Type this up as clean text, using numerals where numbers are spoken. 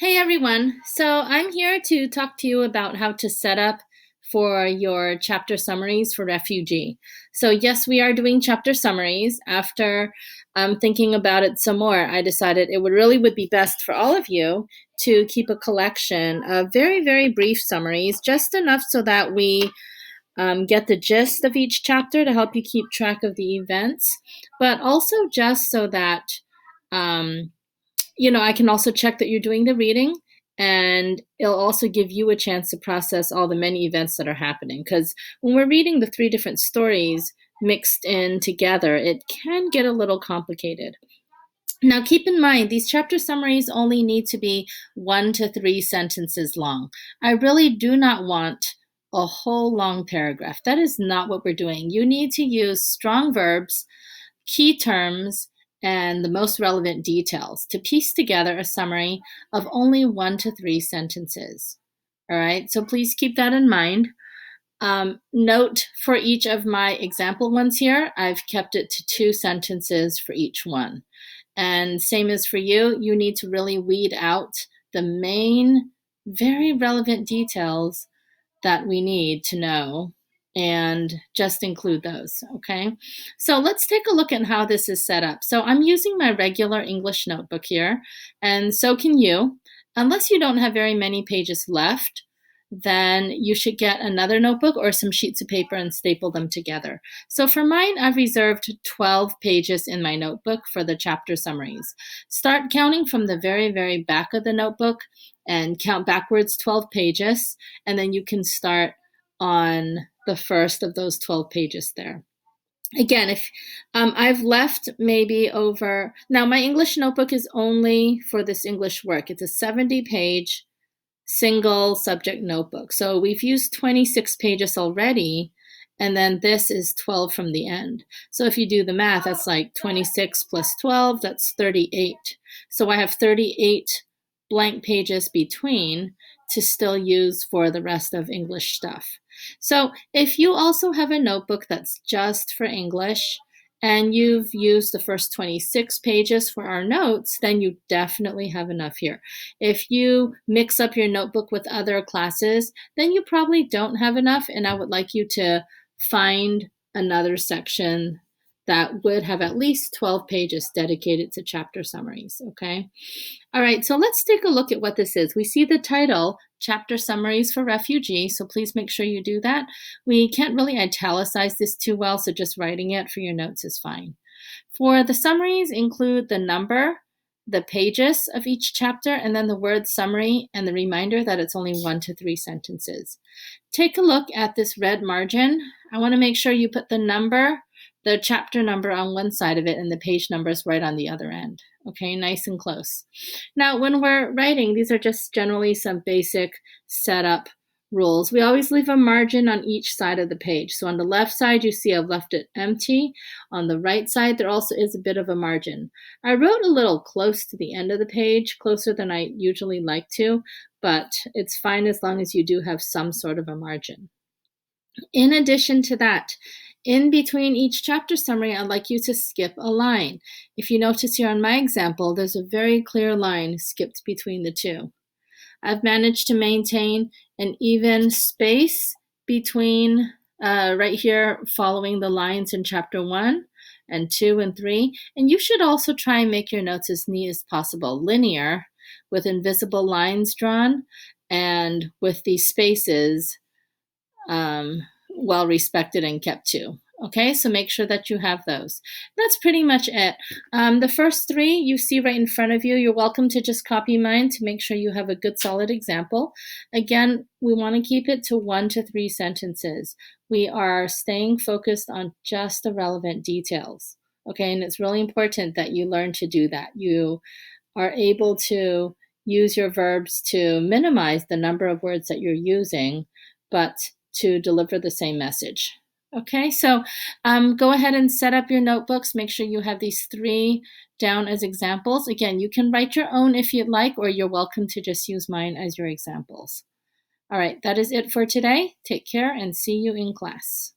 Hey everyone. So I'm here to talk to you about how to set up for your chapter summaries for Refugee. So yes, we are doing chapter summaries. After thinking about it some more, I decided it would be best for all of you to keep a collection of very, very brief summaries, just enough so that we get the gist of each chapter to help you keep track of the events, but also just so that um, I can also check that you're doing the reading, and it'll also give you a chance to process all the many events that are happening. Because when we're reading the three different stories mixed in together, it can get a little complicated. Now, keep in mind, these chapter summaries only need to be 1 to 3 sentences long. I really do not want a whole long paragraph. That is not what we're doing. You need to use strong verbs, key terms, and the most relevant details to piece together a summary of only 1 to 3 sentences. All right, so please keep that in mind. Note for each of my example ones here, I've kept it to 2 sentences for each one. And same as for you, you need to really weed out the main, very relevant details that we need to know and just include those, okay? So let's take a look at how this is set up. So I'm using my regular English notebook here, and so can you. Unless you don't have very many pages left, then you should get another notebook or some sheets of paper and staple them together. So for mine, I've reserved 12 pages in my notebook for the chapter summaries. Start counting from the very, very back of the notebook and count backwards 12 pages, and then you can start on the first of those 12 pages there. Again, if I've left maybe over, now my English notebook is only for this English work. It's a 70-page single subject notebook. So we've used 26 pages already, and then this is 12 from the end. So if you do the math, that's like 26 plus 12, that's 38. So I have 38 blank pages between to still use for the rest of English stuff. So if you also have a notebook that's just for English, and you've used the first 26 pages for our notes, then you definitely have enough here. If you mix up your notebook with other classes, then you probably don't have enough, and I would like you to find another section that would have at least 12 pages dedicated to chapter summaries, okay? All right, so let's take a look at what this is. We see the title, Chapter Summaries for Refugee, so please make sure you do that. We can't really italicize this too well, so just writing it for your notes is fine. For the summaries, include the number, the pages of each chapter, and then the word summary and the reminder that it's only 1 to 3 sentences. Take a look at this red margin. I want to make sure you put the chapter number on one side of it and the page numbers right on the other end. Okay, nice and close. Now, when we're writing, these are just generally some basic setup rules. We always leave a margin on each side of the page. So on the left side, you see I've left it empty. On the right side, there also is a bit of a margin. I wrote a little close to the end of the page, closer than I usually like to, but it's fine as long as you do have some sort of a margin. In addition to that, in between each chapter summary, I'd like you to skip a line. If you notice here on my example, there's a very clear line skipped between the two. I've managed to maintain an even space between right here following the lines in chapter 1 and 2 and 3. And you should also try and make your notes as neat as possible, linear, with invisible lines drawn and with these spaces well respected and kept to. Okay, so make sure that you have those. That's pretty much it. The first 3 you see right in front of you. You're welcome to just copy mine to make sure you have a good solid example. Again, we want to keep it to 1 to 3 sentences. We are staying focused on just the relevant details. Okay, and it's really important that you learn to do that. You are able to use your verbs to minimize the number of words that you're using, but to deliver the same message. Okay, so go ahead and set up your notebooks. Make sure you have these 3 down as examples. Again, you can write your own if you'd like, or you're welcome to just use mine as your examples. All right, that is it for today. Take care and see you in class.